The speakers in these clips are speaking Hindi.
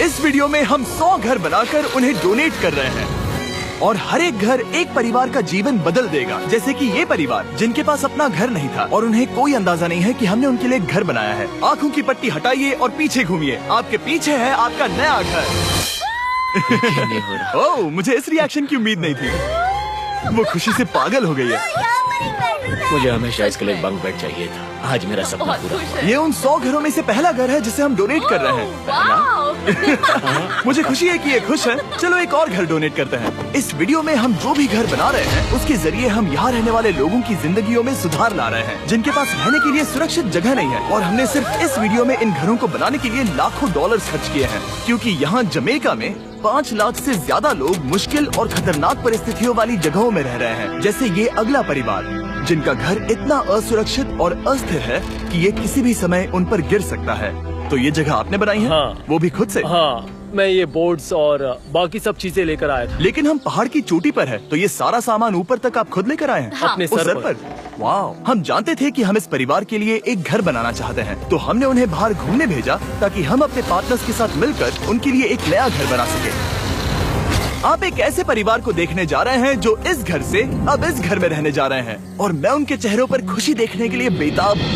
इस वीडियो में हम 100 घर बनाकर उन्हें डोनेट कर रहे हैं और हर एक घर एक परिवार का जीवन बदल देगा। जैसे कि ये परिवार जिनके पास अपना घर नहीं था और उन्हें कोई अंदाजा नहीं है कि हमने उनके लिए घर बनाया है। आंखों की पट्टी हटाइए और पीछे घूमिए। आपके पीछे है आपका नया घर। ओह, मुझे इस रिएक्शन की उम्मीद नहीं थी। वो खुशी से पागल हो गई है। मुझे हमेशा इसके लिए बंक बेड चाहिए था। आज मेरा सपना पूरा हुआ। ये उन 100 घरों में से पहला घर है जिसे हम डोनेट कर रहे हैं। मुझे खुशी है कि ये खुश है। चलो एक और घर डोनेट करते हैं। इस वीडियो में हम जो भी घर बना रहे हैं उसके जरिए हम यहाँ रहने वाले लोगों की जिंदगियों में सुधार ला रहे हैं, जिनके पास रहने के लिए सुरक्षित जगह नहीं है। और हमने सिर्फ इस वीडियो में इन घरों को बनाने के लिए लाखों डॉलर्स खर्च किए हैं, क्योंकि यहाँ जमैका में 5 लाख से ज्यादा लोग मुश्किल और खतरनाक परिस्थितियों वाली जगहों में रह रहे हैं। जैसे ये अगला परिवार जिनका घर इतना असुरक्षित और अस्थिर है कि ये किसी भी समय उन पर गिर सकता है। तो ये जगह आपने बनाई है? हाँ। वो भी खुद से? हाँ, मैं ये बोर्ड्स और बाकी सब चीजें लेकर आया था। लेकिन हम पहाड़ की चोटी पर है, तो ये सारा सामान ऊपर तक आप खुद लेकर आए हैं? हाँ। अपने सर पर। वाह, हम जानते थे कि हम इस परिवार के लिए एक घर बनाना चाहते हैं, तो हमने उन्हें बाहर घूमने भेजा ताकि हम अपने पार्टनर्स के साथ मिलकर उनके लिए एक नया घर बना सके। आप एक ऐसे परिवार को देखने जा रहे हैं जो इस घर से अब इस घर में रहने जा रहे हैं, और मैं उनके चेहरों पर खुशी देखने के लिए बेताब हूँ।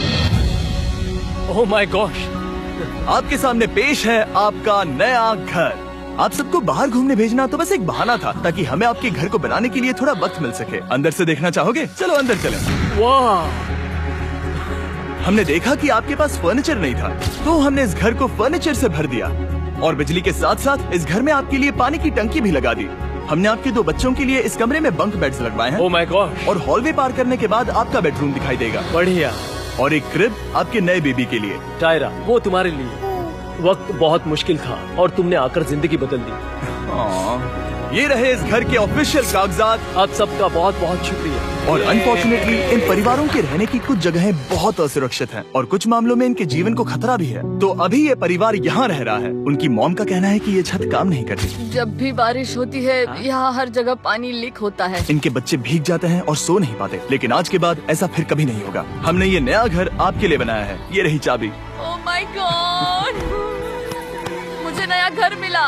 Oh my gosh! आपके सामने पेश है आपका नया घर। आप सबको बाहर घूमने भेजना तो बस एक बहाना था ताकि हमें आपके घर को बनाने के लिए थोड़ा वक्त मिल सके। अंदर से देखना चाहोगे? चलो अंदर चलें। वाह! हमने देखा कि आपके पास फर्नीचर नहीं था, तो हमने इस घर को फर्नीचर से भर दिया और बिजली के साथ साथ इस घर में आपके लिए पानी की टंकी भी लगा दी। हमने आपके 2 बच्चों के लिए इस कमरे में बंक बेड्स लगवाए हैं। Oh my gosh! और हॉलवे पार करने के बाद आपका बेडरूम दिखाई देगा। बढ़िया। और एक क्रिब आपके नए बेबी के लिए। टायरा, वो तुम्हारे लिए। वक्त बहुत मुश्किल था और तुमने आकर जिंदगी बदल दी। ये रहे इस घर के ऑफिशियल कागजात। आप सबका बहुत बहुत शुक्रिया। और अनफॉर्चुनेटली इन परिवारों के रहने की कुछ जगहें बहुत असुरक्षित हैं और कुछ मामलों में इनके जीवन को खतरा भी है। तो अभी ये परिवार यहाँ रह रहा है। उनकी मॉम का कहना है कि ये छत काम नहीं करती। जब भी बारिश होती है यहाँ हर जगह पानी लीक होता है। इनके बच्चे भीग जाते हैं और सो नहीं पाते, लेकिन आज के बाद ऐसा फिर कभी नहीं होगा। हमने ये नया घर आपके लिए बनाया है। ये रही चाबी। Oh my God! मुझे नया घर मिला।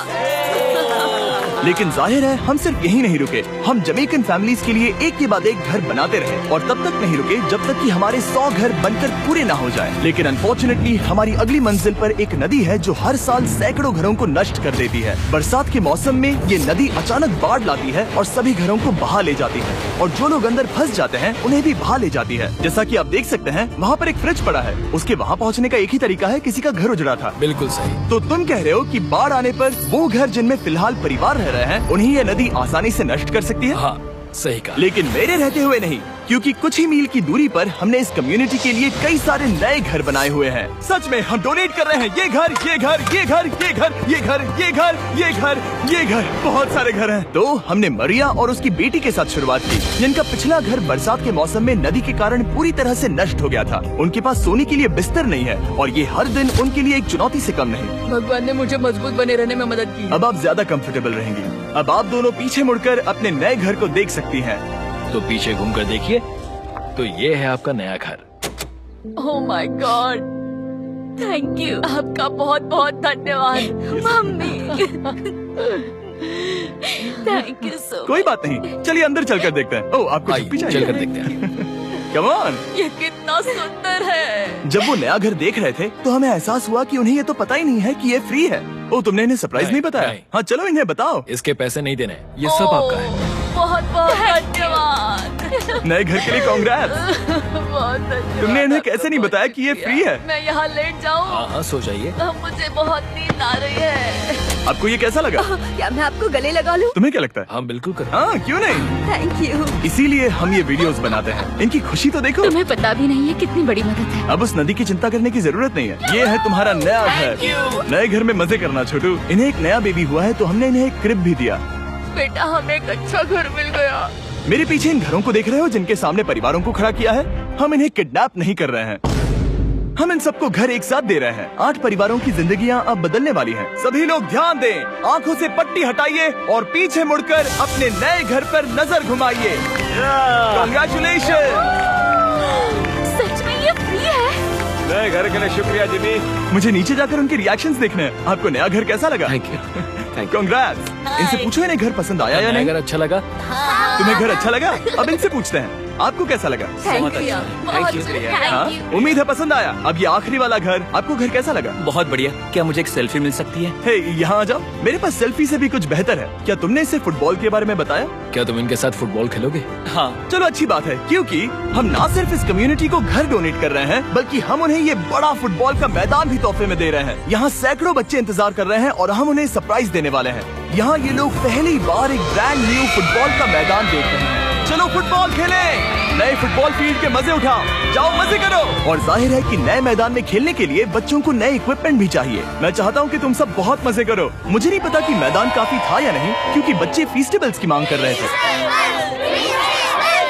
लेकिन जाहिर है हम सिर्फ यही नहीं रुके। हम जमैकन फैमिलीज के लिए एक के बाद एक घर बनाते रहे और तब तक नहीं रुके जब तक कि हमारे 100 घर बनकर पूरे ना हो जाएं। लेकिन अनफॉर्चुनेटली हमारी अगली मंजिल पर एक नदी है जो हर साल सैकड़ों घरों को नष्ट कर देती है। बरसात के मौसम में ये नदी अचानक बाढ़ लाती है और सभी घरों को बहा ले जाती है, और जो लोग अंदर फंस जाते हैं उन्हें भी बहा ले जाती है। जैसा कि आप देख सकते हैं वहाँ पर एक फ्रिज पड़ा है। उसके वहाँ पहुँचने का एक ही तरीका है, किसी का घर उजड़ा था। बिल्कुल सही। तो तुम कह रहे हो कि बाढ़ आने पर वो घर जिनमें फिलहाल परिवार रह रहे हैं उन्हें ये नदी आसानी से नष्ट कर सकती है? हाँ, सही कहा। लेकिन मेरे रहते हुए नहीं, क्योंकि कुछ ही मील की दूरी पर हमने इस कम्युनिटी के लिए कई सारे नए घर बनाए हुए हैं। सच में हम डोनेट कर रहे हैं ये घर, ये घर, ये घर, ये घर, ये घर, ये घर, ये घर, ये घर, बहुत सारे घर हैं। तो हमने मरिया और उसकी बेटी के साथ शुरुआत की, जिनका पिछला घर बरसात के मौसम में नदी के कारण पूरी तरह से नष्ट हो गया था। उनके पास सोने के लिए बिस्तर नहीं है और ये हर दिन उनके लिए एक चुनौती से कम नहीं। भगवान ने मुझे मजबूत बने रहने में मदद की। अब आप ज्यादा कंफर्टेबल रहेंगी। अब आप दोनों पीछे मुड़कर अपने नए घर को देख सकती हैं। तो पीछे घूमकर देखिए, तो ये है आपका नया घर। Oh my God! Thank you. आपका बहुत बहुत धन्यवाद मम्मी। Thank you so. कोई बात नहीं, चलिए अंदर चलकर देखते हैं। ओह, आपको छुट्टी चाहिए? चलकर देखते हैं। Come on. ये कितना सुंदर है। जब वो नया घर देख रहे थे तो हमें एहसास हुआ कि उन्हें ये तो पता ही नहीं है कि ये फ्री है। ओ, तुमने इन्हें सरप्राइज नहीं बताया? नहीं। हाँ, चलो इन्हें बताओ। इसके पैसे नहीं देने, ये सब आपका है। बहुत बहुत धन्यवाद। नए घर के लिए कांग्रेस। बहुत धन्यवाद। तुमने इन्हें कैसे नहीं बताया कि ये फ्री है? मैं यहाँ लेट जाऊँ? हाँ, सो जाइए। मुझे बहुत नींद आ रही है। आपको ये कैसा लगा? क्या मैं आपको गले लगा लूं? तुम्हें क्या लगता है? हाँ, बिल्कुल कर। हाँ, क्यों नहीं? Thank you. इसीलिए हम ये वीडियोस बनाते हैं। इनकी खुशी तो देखो। तुम्हें पता भी नहीं है कितनी बड़ी मदद है। अब उस नदी की चिंता करने की जरूरत नहीं है। ये है तुम्हारा नया घर। नए घर में मजे करना छोटू। इन्हें एक नया बेबी हुआ है तो हमने इन्हें एक क्रिब भी दिया। बेटा, हमें एक अच्छा घर मिल गया। मेरे पीछे इन घरों को देख रहे हो जिनके सामने परिवारों को खड़ा किया है? हम इन्हें किडनैप नहीं कर रहे हैं, हम इन सबको घर एक साथ दे रहे हैं। 8 परिवारों की जिंदगियां अब बदलने वाली हैं। सभी लोग ध्यान दें, आंखों से पट्टी हटाइए और पीछे मुड़कर अपने नए घर पर नजर घुमाइए। कांग्रेचुलेशन। सच में ये फ्री है? नए घर के लिए शुक्रिया जिमी। मुझे नीचे जाकर उनके रिएक्शंस देखने हैं। आपको नया घर कैसा लगा? Thank you. कांग्रेट्स। इनसे पूछो इन्हें घर पसंद आया या नहीं? अगर अच्छा लगा। तुम्हें घर अच्छा लगा? अब इनसे पूछते हैं आपको कैसा लगा? Thank you, Thank you. हाँ? उम्मीद है पसंद आया। अब ये आखिरी वाला घर, आपको घर कैसा लगा? बहुत बढ़िया। क्या मुझे एक सेल्फी मिल सकती है? हे, यहाँ आ जाओ। मेरे पास सेल्फी से भी कुछ बेहतर है। क्या तुमने इसे फुटबॉल के बारे में बताया? क्या तुम इनके साथ फुटबॉल खेलोगे? हाँ। चलो अच्छी बात है, क्योंकि हम ना सिर्फ इस कम्युनिटी को घर डोनेट कर रहे हैं, बल्कि हम उन्हें ये बड़ा फुटबॉल का मैदान भी तोहफे में दे रहे हैं। यहाँ सैकड़ों बच्चे इंतजार कर रहे हैं और हम उन्हें सरप्राइज देने वाले हैं। यहाँ ये लोग पहली बार एक ब्रांड न्यू फुटबॉल का मैदान देख रहे हैं। चलो फुटबॉल खेलें। नए फुटबॉल फील्ड के मजे उठाओ, जाओ मजे करो। और जाहिर है कि नए मैदान में खेलने के लिए बच्चों को नए इक्विपमेंट भी चाहिए। मैं चाहता हूँ कि तुम सब बहुत मजे करो। मुझे नहीं पता कि मैदान काफी था या नहीं, क्योंकि बच्चे फीस्टेबल्स की मांग कर रहे थे।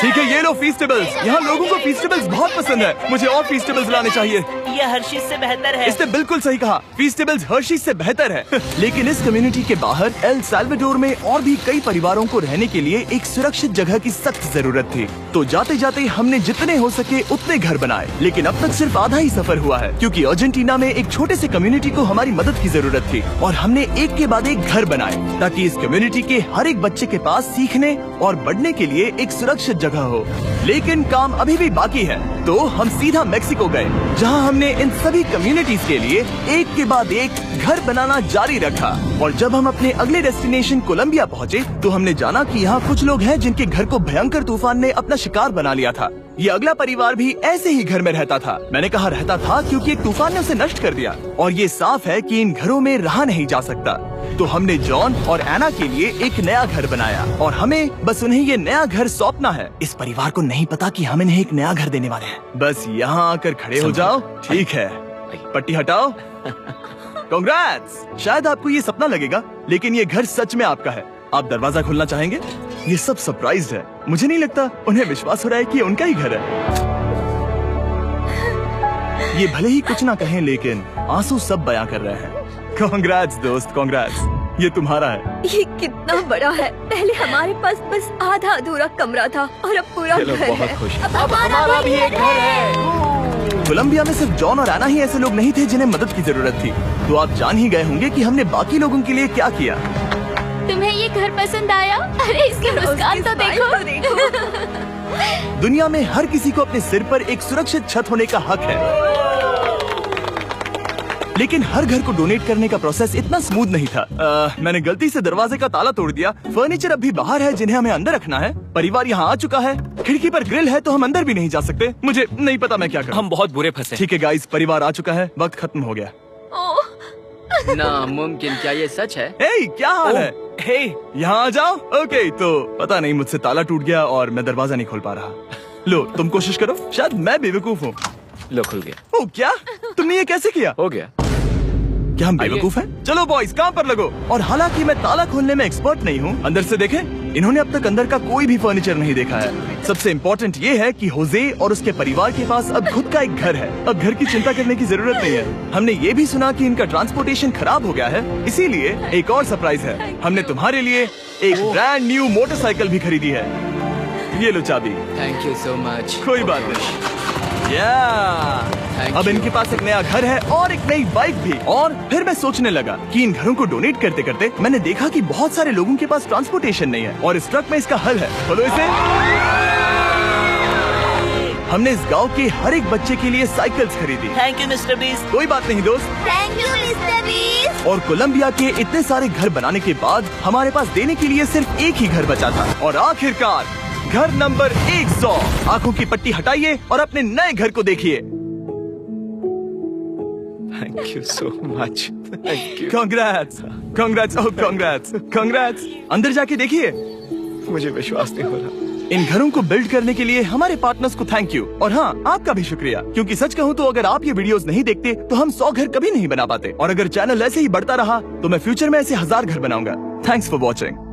ठीक है, ये लो फीस्टेबल्स। यहाँ लोगों को फीस्टेबल्स बहुत पसंद है। मुझे और फीस्टेबल्स लाने चाहिए। ये हर्शीज से बेहतर है। इसने बिल्कुल सही कहा, फीस्टेबल्स हर्शीज से बेहतर है। लेकिन इस कम्युनिटी के बाहर एल साल्वाडोर में और भी कई परिवारों को रहने के लिए एक सुरक्षित जगह की सख्त जरूरत थी। तो जाते जाते हमने जितने हो सके उतने घर बनाए, लेकिन अब तक सिर्फ आधा ही सफर हुआ है, क्योंकि अर्जेंटीना में एक छोटे से कम्युनिटी को हमारी मदद की जरूरत थी और हमने एक के बाद एक घर बनाए ताकि इस कम्युनिटी के हर एक बच्चे के पास सीखने और बढ़ने के लिए एक सुरक्षित जगह हो। लेकिन काम अभी भी बाकी है, तो हम सीधा मेक्सिको गए, जहां हमने इन सभी कम्युनिटीज के लिए एक के बाद एक घर बनाना जारी रखा। और जब हम अपने अगले डेस्टिनेशन कोलंबिया पहुंचे, तो हमने जाना कि यहाँ कुछ लोग हैं जिनके घर को भयंकर तूफान ने अपना शिकार बना लिया था। ये अगला परिवार भी ऐसे ही घर में रहता था। मैंने कहा रहता था क्योंकि एक तूफान ने उसे नष्ट कर दिया, और ये साफ है कि इन घरों में रहा नहीं जा सकता। तो हमने जॉन और एना के लिए एक नया घर बनाया और हमें बस उन्हें ये नया घर सौंपना है। इस परिवार को नहीं पता कि हम इन्हें एक नया घर देने वाले हैं। बस यहाँ आकर खड़े हो जाओ। ठीक है, पट्टी हटाओ। कांग्रेट्स। शायद आपको ये सपना लगेगा, लेकिन ये घर सच में आपका है। आप दरवाजा खोलना चाहेंगे? ये सब सरप्राइज है। मुझे नहीं लगता उन्हें विश्वास हो रहा है कि ये उनका ही घर है। ये भले ही कुछ ना कहें, लेकिन आंसू सब बयां कर रहे हैं। कांग्रेट्स दोस्त, कांग्रेट्स। ये तुम्हारा है। ये कितना बड़ा है। पहले हमारे पास बस आधा अधूरा कमरा था और अब पूरा घर है। अब हमारा भी एक घर है। कोलंबिया में सिर्फ जॉन और एना ही ऐसे लोग नहीं थे जिन्हें मदद की जरूरत थी। तो आप जान ही गए होंगे कि हमने बाकी लोगों के लिए क्या किया। तुम्हें ये घर पसंद आया? अरे इसकी मुस्कान तो देखो। दुनिया में हर किसी को अपने सिर पर एक सुरक्षित छत होने का हक है, लेकिन हर घर को डोनेट करने का प्रोसेस इतना स्मूथ नहीं था। मैंने गलती से दरवाजे का ताला तोड़ दिया। फर्नीचर अब भी बाहर है जिन्हें हमें अंदर रखना है। परिवार यहाँ आ चुका है। खिड़की पर ग्रिल है तो हम अंदर भी नहीं जा सकते। मुझे नहीं पता मैं क्या करूं। हम बहुत बुरे फंसे। ठीक है गाइस, परिवार आ चुका है। वक्त खत्म हो गया। नामुमकिन। क्या ये सच है? हे, क्या हाल है? हे, यहाँ आ जाओ। ओके, तो पता नहीं मुझसे ताला टूट गया और मैं दरवाजा नहीं खोल पा रहा। लो, तुम कोशिश करो। शायद मैं बेवकूफ हूँ। लो खुल गया। ओ क्या? तुमने ये कैसे किया? हो गया। क्या हम बेवकूफ हैं? चलो बॉयज, काम पर लगो। और हालांकि मैं ताला खोलने में एक्सपर्ट नहीं हूँ, अंदर से देखें। इन्होंने अब तक अंदर का कोई भी फर्नीचर नहीं देखा है। सबसे इम्पोर्टेंट ये है कि होजे और उसके परिवार के पास अब खुद का एक घर है। अब घर की चिंता करने की जरूरत नहीं है। हमने ये भी सुना कि इनका ट्रांसपोर्टेशन खराब हो गया है, इसीलिए एक और सरप्राइज है। हमने तुम्हारे लिए एक ब्रांड न्यू मोटरसाइकिल भी खरीदी है। ये लो चाबी। Thank you so much. कोई बात नहीं। अब इनके पास एक नया घर है और एक नई बाइक भी। और फिर मैं सोचने लगा कि इन घरों को डोनेट करते करते मैंने देखा कि बहुत सारे लोगों के पास ट्रांसपोर्टेशन नहीं है, और इस ट्रक में इसका हल है। खोलो इसे। हमने इस गांव के हर एक बच्चे के लिए साइकिल्स खरीदी। Thank you mister beast. कोई बात नहीं दोस्त। Thank you mister beast. और कोलंबिया के इतने सारे घर बनाने के बाद हमारे पास देने के लिए सिर्फ एक ही घर बचा था। और आखिरकार घर नंबर 100। आंखों की पट्टी हटाइए और अपने नए घर को देखिए। Thank you so much. Thank you. Congrats, congrats, oh congrats, congrats. अंदर जाके देखिए। मुझे विश्वास नहीं हो रहा। इन घरों को बिल्ड करने के लिए हमारे पार्टनर्स को थैंक यू, और हाँ, आपका भी शुक्रिया, क्योंकि सच कहूँ तो अगर आप ये वीडियोस नहीं देखते तो हम 100 घर कभी नहीं बना पाते। और अगर चैनल ऐसे ही बढ़ता रहा तो मैं फ्यूचर में ऐसे 1000 घर बनाऊंगा। Thanks for watching.